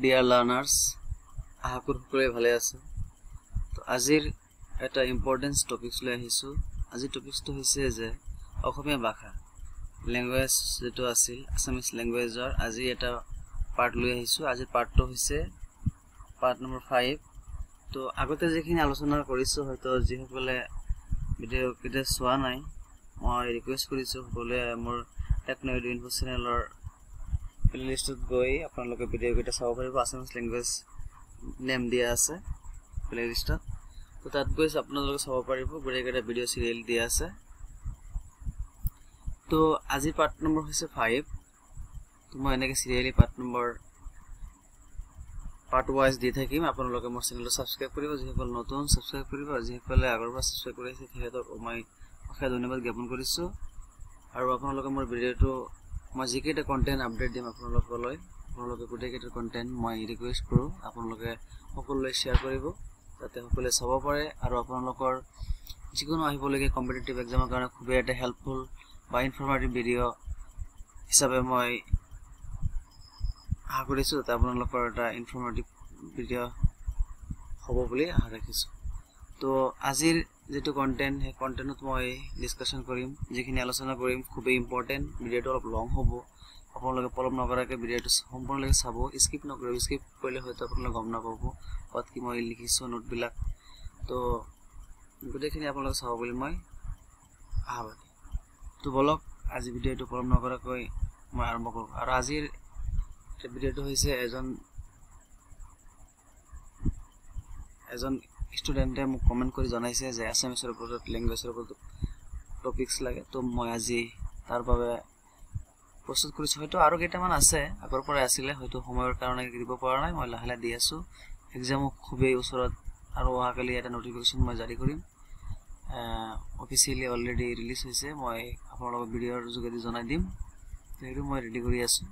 Dear learners, আশা কৰো সকলোৱে ভালে আছে। তো আজিৰ এটা ইম্পৰ্টেন্ট টপিকস লৈ আহিছো। আজি টপিকসটো হৈছে যে অসমীয়া ভাষা ল্যাঙ্গুৱেজ যেটো আছিল আসামিজ ল্যাঙ্গুৱেজৰ আজি এটা পাৰ্ট লৈ আহিছো। আজি পাৰ্টটো হৈছে পাৰ্ট নম্বৰ 5। তো আগতে যেখিনি আলোচনা কৰিছো হয়তো যিসকলে ভিডিও কিটা চোৱা নাই মই ৰিকুৱেষ্ট কৰিছো সকলোৱে মোৰ টেকনো ইনফো চেনেলৰ প্লেলিষ্টত গৈ আপোনালোকে ভিডিও কিটা চাব পাৰিব। আসামিজ ল্যাঙ্গুৱেজ নেম দিয়া আছে প্লেলিষ্টত। তো তাত গৈ আপোনালোকে চাব পাৰিব গোটেইকেইটা ভিডিও সিৰিয়েল দিয়া আছে। তো আজি পাৰ্ট নম্বৰ হৈছে 5। তো মই এনেকৈ সিৰিয়েলি পাৰ্ট ওয়াইজ দি থাকিম। আপোনালোকে মোৰ চেনেলটো সাবস্ক্ৰাইব কৰিব, যিসকল নতুন সাবস্ক্ৰাইব কৰিব আৰু যিসকলে আগৰ পৰা সাবস্ক্ৰাইব কৰি আছে তেখেতক মই অশেষ ধন্যবাদ জ্ঞাপন কৰিছো। আৰু আপোনালোকে মোৰ ভিডিওটো মই যিকেইটা কন্টেন্ট আপডেট দিম আপোনালোকে গোটেইকেইটা কন্টেন্ট মই ৰিকুৱেষ্ট কৰো আপোনালোকে সকলোৱে শেয়াৰ কৰিব যাতে সকলোৱে চাব পাৰে। আৰু আপোনালোকৰ যিকোনো আহিবলগীয়া কম্পিটিটিভ এক্সামৰ কাৰণে খুবেই এটা হেল্পফুল বা ইনফৰমেটিভ ভিডিও হিচাপে মই আশা কৰিছো যাতে আপোনালোকৰ এটা ইনফৰমেটিভ ভিডিও হ'ব বুলি আশা ৰাখিছো। তো আজিৰ যেটো কন্টেন্ট সেই কন্টেন্টত মই ডিসকাশন কৰিম, যিখিনি আলোচনা কৰিম খুবেই ইম্পৰ্টেন্ট। ভিডিওটো অলপ লং হ'ব, আপোনালোকে পলম নকৰাকৈ ভিডিওটো সম্পূৰ্ণলৈকে চাব, স্কিপ নকৰিব। স্কিপ কৰিলে হয়তো আপোনালোকে গম নাপাব ক'ত কি মই লিখিছো নোটবিলাক। তো গোটেইখিনি আপোনালোকে চাব বুলি মই আশাবাদী। তো বলক আজি ভিডিওটো পলম নকৰাকৈ মই আৰম্ভ কৰোঁ। আৰু আজিৰ ভিডিওটো হৈছে এজন ষ্টুডেন্টে মোক কমেন্ট কৰি জনাইছে যে আসামিজৰ ওপৰত ল্যাঙ্গুৱেজৰ ওপৰত টপিকস লাগে। তো মই আজি তাৰ বাবে প্ৰস্তুত কৰিছো। হয়তো আৰু কেইটামান আছে আগৰ পৰা আছিলে, হয়তো সময়ৰ কাৰণে দিব পৰা নাই। মই লাহে লাহে দি আছো। এক্সাম খুবেই ওচৰত আৰু অহাকালি এটা নটিফিকেশন মই জাৰি কৰিম। অফিচিয়ালি অলৰেডি ৰিলিজ হৈছে, মই আপোনালোকক ভিডিওৰ যোগেদি জনাই দিম। সেইটো মই ৰেডি কৰি আছো।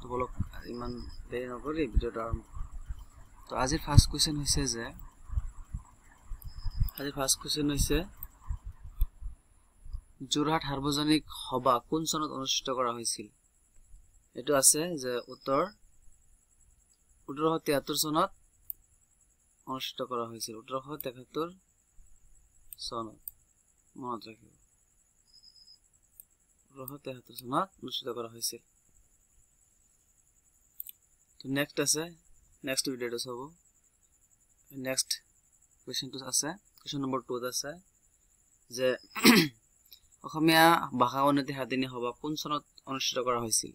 তো বলক ইমান দেৰি নকৰি ভিডিওটো আৰম্ভ। তো আজিৰ ফাৰ্স্ট কোৱেশ্চন হৈছে যোৰহাট সাৰ্বজনিক সভা কোন চনত অনুষ্ঠিত কৰা হৈছিল? এটো আছে যে উত্তৰ 1873 চনত অনুষ্ঠিত কৰা হৈছিল। 1873 চনত মনত ৰাখিব। 1873 চনত অনুষ্ঠিত কৰা হৈছিল। তো নেক্সট ভিডিওটো চাব। নেক্সট কোৱেশ্চনটো আছে কোৱেশ্চন নম্বৰ 2 আছে যে অসমীয়া ভাষা উন্নতি সাধিনী সভা কোন চনত অনুষ্ঠিত কৰা হৈছিল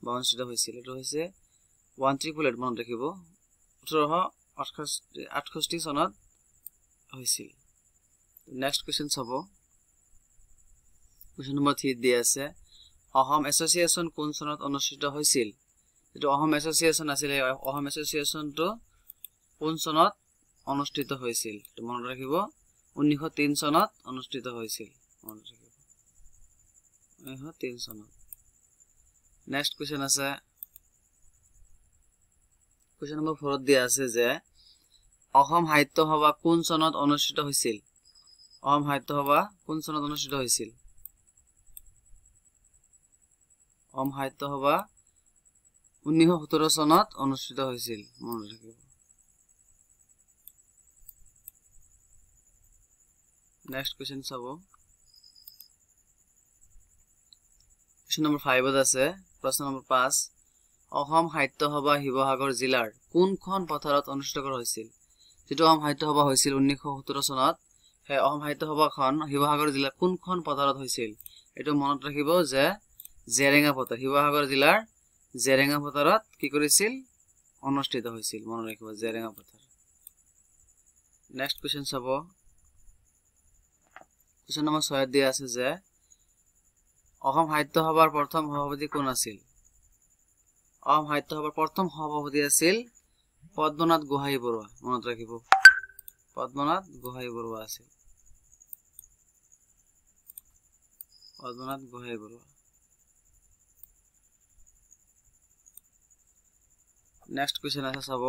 বা অনুষ্ঠিত হৈছিল? এটো হৈছে 1888 মনত ৰাখিব। 1868 চনত হৈছিল। নেক্সট কোৱেশ্চন চাব। কোৱেশ্চন নম্বৰ 3 দিয়া আছে অসম এছ'চিয়েশ্যন কোন চনত অনুষ্ঠিত হৈছিল? যেটো অসম এছ'চিয়েশ্যন আছিল, অসম এছ'চিয়েশ্যনটো কোন চনত অনুষ্ঠিত হৈছিল? তো মনত ৰাখিব 1903 চনত অনুষ্ঠিত হৈছিল। মনত ৰাখিব 1903 চনত। নেক্সট কোৱেশ্চন আছে কোৱেশ্চন নম্বৰ 4 দিয়া আছে যে অসম সাহিত্য সভা কোন চনত অনুষ্ঠিত হৈছিল? অসম সাহিত্য সভা কোন চনত অনুষ্ঠিত হৈছিল? অসম সাহিত্য সভা 1917 চনত অনুষ্ঠিত হৈছিল। মনত ৰাখিব। নেক্সট কোৱেশ্চন চাব। কোৱেশ্চন নম্বৰ 5 আছে প্ৰশ্ন নম্বৰ 5 অসম সাহিত্য সভা শিৱসাগৰ জিলাৰ কোনখন পথাৰত অনুষ্ঠিত কৰা হৈছিল? যেটো অসম সাহিত্য সভা হৈছিল 1917 চনত, সেই অসম সাহিত্য সভাখন শিৱসাগৰ জিলাৰ কোনখন পথাৰত হৈছিল? এটো মনত ৰাখিব যে জেৰেঙা পথাৰ, শিৱসাগৰ জিলাৰ জেৰেঙা পথাৰত কি কৰিছিল? অনুষ্ঠিত হৈছিল। মনত ৰাখিব জেৰেঙা পথাৰ। নেক্সট কোৱেশ্চন চাব। কোৱেশ্চন নম্বৰ 6 দিয়া আছে যে অসম সাহিত্য সভাৰ প্ৰথম সভাপতি কোন আছিল? অসম সাহিত্য সভাৰ প্ৰথম সভাপতি আছিল পদ্মনাথ গোহাঁই বৰুৱা। মনত ৰাখিব পদ্মনাথ গোহাঁই বৰুৱা আছিল। পদ্মনাথ গোহাঁই বৰুৱা। নেক্সট কোৱেশ্চন আছে চাব।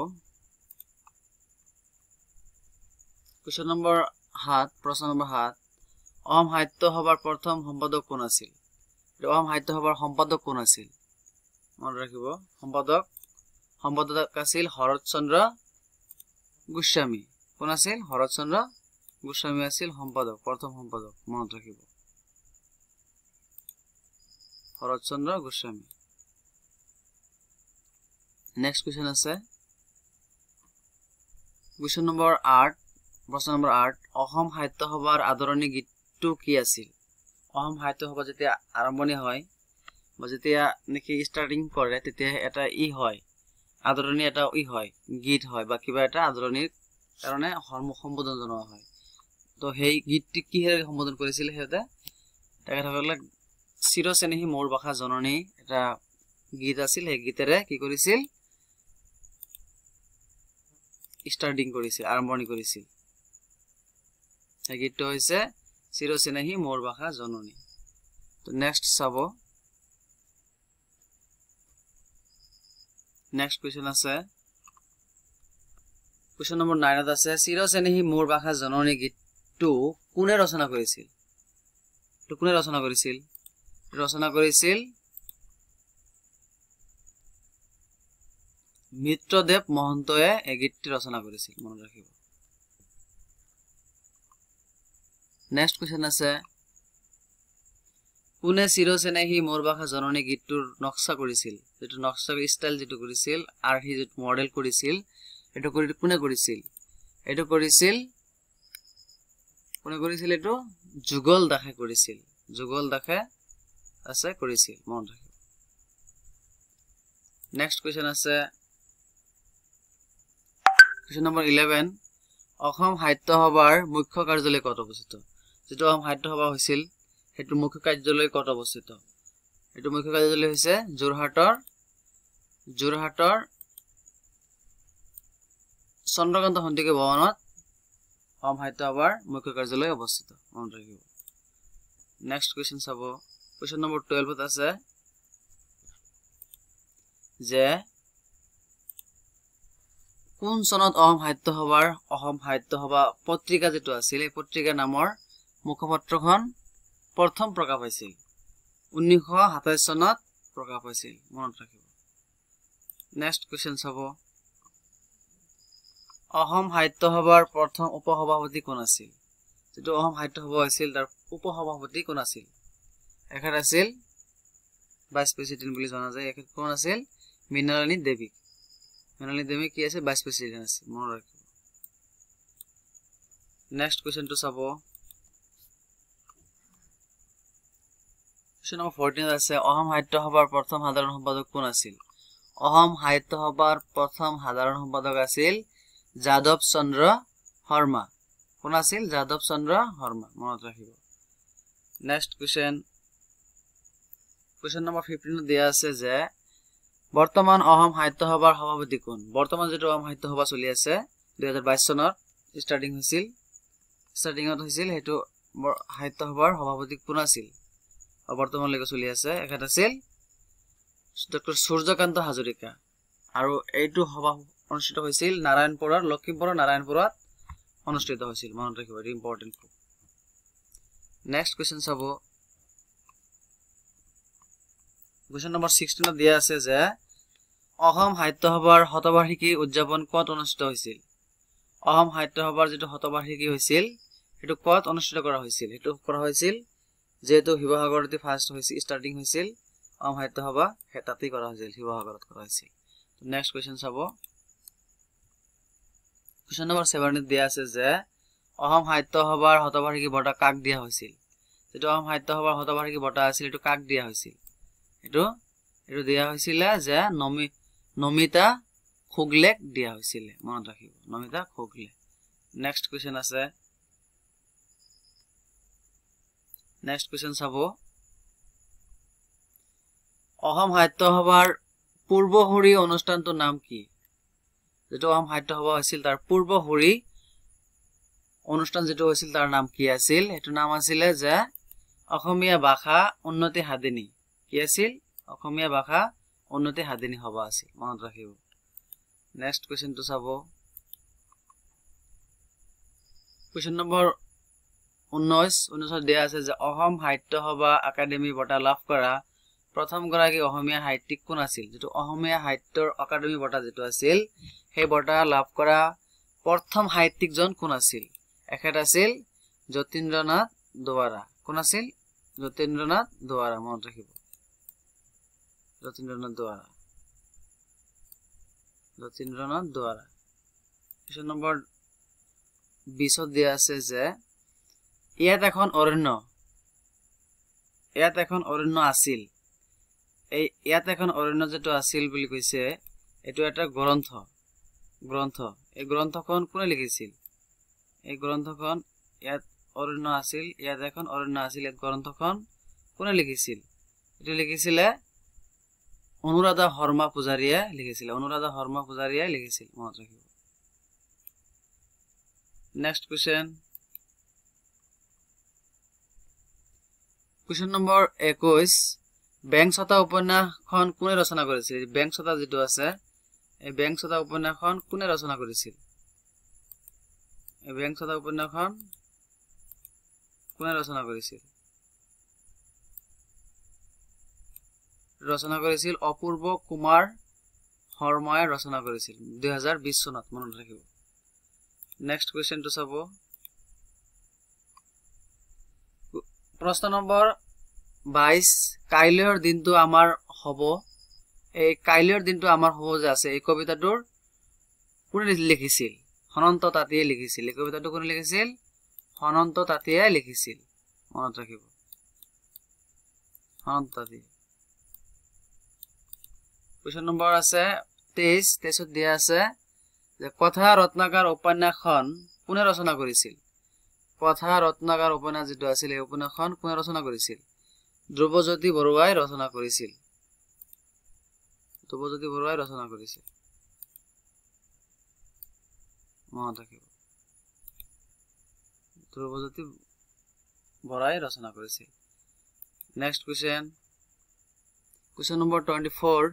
কোৱেশ্চন নম্বৰ 7 প্ৰশ্ন নম্বৰ 7 অসম সাহিত্য সভাৰ প্ৰথম সম্পাদক কোন আছিল? অসম সাহিত্য সভাৰ সম্পাদক কোন আছিল? মনত ৰাখিব সম্পাদক সম্পাদক আছিল শৰৎচন্দ্ৰ গোস্বামী কোন আছিল শৰৎচন্দ্ৰ গোস্বামী আছিল সম্পাদক প্ৰথম সম্পাদক মনত ৰাখিব শৰৎচন্দ্ৰ গোস্বামী নেক্সট কোৱেশ্চন আছে কোৱেশ্চন নম্বৰ 8 প্ৰশ্ন নম্বৰ 8 অসম সাহিত্য সভাৰ আদৰণি গীতটো কি আছিল অসম সাহিত্য সভা যেতিয়া আৰম্ভণি হয় বা যেতিয়া নেকি ষ্টাৰ্টিং কৰে তেতিয়া এটা হয় আদৰণি এটা হয় গীত হয় বা কিবা এটা আদৰণিৰ কাৰণে সম্বোধন জনোৱা হয় তো সেই গীতটি কিহেৰে সম্বোধন কৰিছিল হেতে তেখেতসকলে চিৰচেনেহী মোৰ ভাষা জননী এটা গীত আছিল সেই গীতেৰে কি কৰিছিল ষ্টাৰ্টিং কৰিছিল আৰম্ভণি কৰিছিল এই গীতটো হৈছে চিৰচেনেহী মোৰ ভাষা জননী তো নেক্সট চাব নেক্সট কোৱেশ্চন আছে কোৱেশ্চন নম্বৰ 9 ত আছে চিৰচেনেহী মোৰ ভাষা জননী গীতটো কোনে ৰচনা কৰিছিল ৰচনা কৰিছিল মিত্ৰদেৱ মহন্তয়ে এই গীতটি ৰচনা কৰিছিল মনত ৰাখিব নেক্সট কোৱেশ্চন আছে কোনে চিৰচেনেহী মোৰ ভাষা জননী গীতটোৰ নক্সা কৰিছিল যেটো নক্সা ষ্টাইল যেটো কৰিছিল আৰু হি যেটো মডেল কৰিছিল এটো কোনে কৰিছিল এটো কৰিছিল এটো যুগল দাসে কৰিছিল কৰিছিল মনত ৰাখিব নেক্সট কোৱেশ্চন আছে কোৱেশ্চন নম্বৰ 11 অসম সাহিত্য সভাৰ মুখ্য কাৰ্যালয় ক'ত অৱস্থিত যেটো অসম সাহিত্য সভা হৈছিল হেতু মুখ্য কাৰ্যালয় ক'ত অৱস্থিত এটো মুখ্য কাৰ্যালয় হৈছে যোৰহাটৰ চন্দ্ৰকান্ত সন্দিকৈ ভৱনত অসম সাহিত্য সভাৰ মুখ্য কাৰ্যালয় অৱস্থিত মনত ৰাখিব নেক্সট কোৱেশ্চন চাব কোৱেশ্চন নম্বৰ 12 ত আছে যে কোন চনত অসম সাহিত্য সভা পত্ৰিকা যেটো আছিল এই পত্ৰিকাৰ নামৰ মুখপত্ৰখন প্ৰথম প্ৰকাশ হৈছিল 1927 চনত প্ৰকাশ হৈছিল মনত ৰাখিব নেক্সট কোৱেশ্চন চাব অসম সাহিত্য সভাৰ প্ৰথম উপসভাপতি কোন আছিল যেটো অসম সাহিত্য সভা আছিল তাৰ উপসভাপতি কোন আছিল এখেত আছিল ভাইস প্ৰেসিডেন্ট বুলি জনা যায় এখেত কোন আছিল মৃণালিনী দেৱী কি আছে ভাইস প্ৰেসিডেন্ট আছিল মনত ৰাখিব নেক্সট কোৱেশ্চন টু চাব কোৱেশ্চন নম্বৰ 14 আছে অসম সাহিত্য সভাৰ প্ৰথম সাধাৰণ সম্পাদক কোন আছিল অসম সাহিত্য সভাৰ প্ৰথম সাধাৰণ সম্পাদক আছিল যাদৱ চন্দ্ৰ শৰ্মা কোন আছিল যাদৱ চন্দ্ৰ শৰ্মা মনত ৰাখিব নেক্সট কোৱেশ্চন নম্বৰ 15 দিয়া আছে যে বৰ্তমান অসম সাহিত্য সভাৰ সভাপতি কোন বৰ্তমান যেটো অসম সাহিত্য সভা চলি আছে 2022 চনত ষ্টাৰ্টিংত হৈছিল হেতু সাহিত্য সভাৰ সভাপতি কোন আছিল বৰ্তমান লৈকে চলি আছে এখেত আছিল ডক্টৰ সূৰ্যকান্ত হাজৰিকা আৰু এইটো সভা অনুষ্ঠিত হৈছিল নাৰায়ণপুৰৰ লক্ষীমপুৰৰ নাৰায়ণপুৰত অনুষ্ঠিত হৈছিল মনত ৰাখিব এটো ইম্পৰ্টেন্ট নেক্সট কোৱেশ্চন চাব কোৱেশ্চন নম্বৰ 16 দিয়া আছে যে অসম সাহিত্য সভাৰ শতবাৰ্ষিকী উদযাপন ক'ত অনুষ্ঠিত হৈছিল অসম সাহিত্য সভাৰ যেটো শতবাৰ্ষিকী হৈছিল এটো ক'ত অনুষ্ঠিত কৰা হৈছিল এটো কৰা হৈছিল যেটো শিৱসাগৰতে ফাৰ্স্ট হৈছিল ষ্টাৰ্টিং হৈছিল অসম সাহিত্য সভা হেতাতেই কৰা হৈছিল শিৱসাগৰত কৰা হৈছিল নেক্সট কোৱেশ্চন চাব কোৱেশ্চন নম্বৰ 7 দিয়া আছে যে অসম সাহিত্য সভাৰ শতবাৰ্ষিকী বঁটা কাক দিয়া হৈছিল যেটো অসম সাহিত্য সভাৰ শতবাৰ্ষিকী বঁটা আছিল এটো কাক দিয়া হৈছিল এটো দিয়া হৈছিল যে নমিতা খুগলেক দিয়া হৈছিল মনত ৰাখিব নমিতা খুগলে নেক্সট কোৱেশ্চন আছে নেক্সট কোৱেশ্চন চাব অসম সাহিত্য সভাৰ পূৰ্বহৰি অনুষ্ঠানটোৰ নাম কি যেটো অসম সাহিত্য সভা হৈছিল তাৰ পূৰ্বহৰি অনুষ্ঠান যেটো হৈছিল তাৰ নাম কি আছিল এটো নাম আছিল যে অসমীয়া ভাষা উন্নতি সাধিনী কি আছিল অসমীয়া ভাষা উন্নতি সাধিনী সভা আছিল মনত ৰাখিব নেক্সট কোৱেশ্চন টু চাব কোৱেশ্চন নম্বৰ 19 দিয়া আছে যে অসম সাহিত্য সভা একাডেমি বঁটা লাভ কৰা প্ৰথম গৰাকী অসমীয়া সাহিত্যিক কোন আছিল যেটো অসমীয়া সাহিত্যৰ একাডেমি বঁটা যেটো আছিল সেই বঁটা লাভ কৰা প্ৰথম সাহিত্যিকজন কোন আছিল এখেত আছিল যতীন্দ্ৰনাথ দুৱাৰা কোন আছিল যতীন্দ্ৰনাথ দুৱাৰা মনত ৰাখিব যতীন্দ্ৰনাথ দুৱাৰা question নম্বৰ 20 দিয়া আছে যে ইয়াত এখন অৰণ্য আছিল এই ইয়াত এখন অৰণ্য যেটো আছিল বুলি কৈছে এটো এটা গ্ৰন্থ এই গ্ৰন্থখন কোনে লিখিছিল এই গ্ৰন্থখন ইয়াত অৰণ্য আছিল ইয়াত এখন অৰণ্য আছিল এই গ্ৰন্থখন কোনে লিখিছিল এটো লিখিছিলে অনুৰাধা শৰ্মা পূজাৰীয়ে লিখিছিল মনত ৰাখিব next question নম্বৰ 21 বেংছতা উপন্যাসখন কোনে ৰচনা কৰিছিল বেংছতা যেটো আছে এই বেংছতা উপন্যাসখন কোনে ৰচনা কৰিছিল ৰচনা কৰিছিল অপূৰ্ব কুমাৰ শৰ্মাই ৰচনা কৰিছিল 2020 চনত মনত ৰাখিব next question to sabo প্ৰশ্ন নম্বৰ 22 কাইলৈৰ দিনটো আমাৰ হ'ব এই কাইলৈৰ দিনটো আমাৰ হ'ব যে আছে এই কবিতাটোৰ কোনে লিখিছিল অনন্ত তাতীয়ে লিখিছিল এই কবিতাটো কোনে লিখিছিল অনন্ত তাতীয়ে লিখিছিল মনত ৰাখিব অনন্ত তাতী question নম্বৰ আছে 23 দিয়া আছে যে কথা ৰত্নাকৰ উপন্যাসখন কোনে ৰচনা কৰিছিল কথা ৰত্নাকৰ উপন্যাস যেটো আছিল এই উপন্যাসখন কোনে ৰচনা কৰিছিল ধ্ৰুৱজ্যোতি বৰুৱাই ৰচনা কৰিছিল মনত ৰাখিব ধ্ৰুৱজ্যোতি বৰুৱাই ৰচনা কৰিছিল next question নম্বৰ 24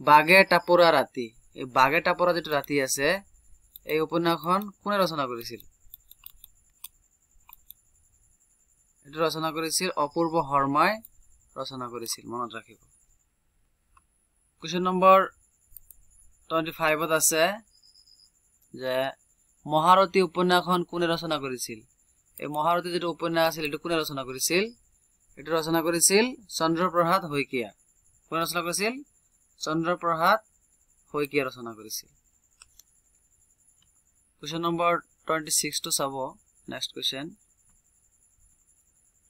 বাগে টাপৰা ৰাতি এই বাগে টাপৰা যেটো ৰাতি আছে এই উপন্যাসখন কোনে ৰচনা কৰিছিল এটো ৰচনা কৰিছিল অপূৰ্ব শৰ্মাই ৰচনা কৰিছিল মনত ৰাখিব question নম্বৰ 25 ত আছে যে মহাৰতী উপন্যাসখন কোনে ৰচনা কৰিছিল এই মহাৰতী যেটো উপন্যাস আছিল এটো কোনে ৰচনা কৰিছিল এটো ৰচনা কৰিছিল চন্দ্ৰপ্ৰসাদ শইকীয়া কোনে ৰচনা কৰিছিল চন্দ্ৰপ্ৰসাদ শইকীয়া ৰচনা কৰিছিল question নম্বৰ 26 to চাব next question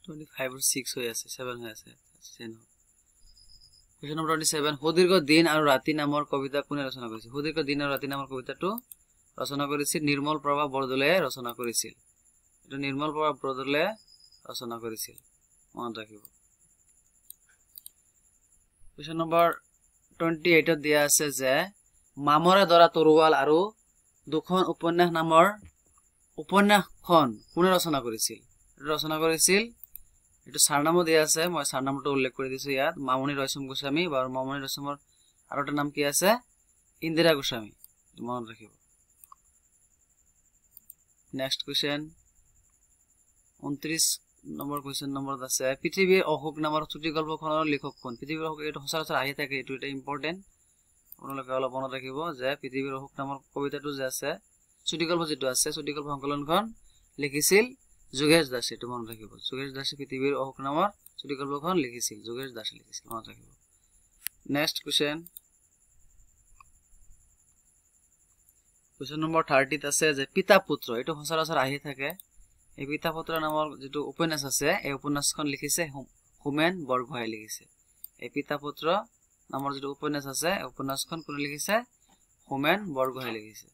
25 or 6 হৈ আছে 7 হৈ আছে question নম্বৰ 27 সুদীৰ্ঘ দিন আৰু ৰাতি নামৰ কবিতা কোনে ৰচনা কৰিছিল সুদীৰ্ঘ দিন আৰু ৰাতি নামৰ কবিতাটো ৰচনা কৰিছিল নিৰ্মল প্ৰভা বৰদলৈয়ে ৰচনা কৰিছিল এটো নিৰ্মল প্ৰভা বৰদলৈয়ে ৰচনা কৰিছিল মনত ৰাখিব question নম্বৰ 28 ত দিয়া আছে যে মামৰে দৰা তৰুৱাল আৰু দুখন উপন্যাস নামৰ উপন্যাসখন কোনে ৰচনা কৰিছিল এটো সাৰনামো দিয়া আছে মই সাৰনামটো উল্লেখ কৰি দিছো ইয়াত মামনি ৰয়ছম গোস্বামী বা মামনি ৰয়ছমৰ আৰু এটা নাম কি আছে ইন্দিৰা গোস্বামী মনত ৰাখিব next question 29 নম্বৰ question নম্বৰত আছে পৃথিৱীৰ অশোক নামৰ চুটি গল্পখনৰ লেখক কোন পৃথিৱীৰ অশোক এটো সচৰাচৰ আহি থাকে এটো এটা ইম্পৰ্টেন্ট আপোনালোকে অলপ মনত ৰাখিব যে পৃথিৱীৰ অশোক নামৰ কবিতাটো যে আছে চুটি গল্প যেটো আছে চুটি গল্প সংকলনখন লিখিছিল যোগেশ দাসে এটো মনত ৰাখিব যোগেশ দাসে পৃথিৱীৰ অশোক নামৰ চুটি গল্পখন লিখিছিল যোগেশ দাসে লিখিছিল মনত ৰাখিব next question নম্বৰ 30 ত আছে যে পিতা পুত্ৰ এটো সচৰাচৰ আহি থাকে এই পিতা পুত্ৰ নামৰ যেটো উপন্যাস আছে এই উপন্যাসখন লিখিছে হোমেন বৰগোহাঁই লিখিছে এই পিতা পুত্ৰ নামৰ যেটো উপন্যাস আছে এই উপন্যাসখন কোনে লিখিছে হোমেন বৰগোহাঁই লিখিছে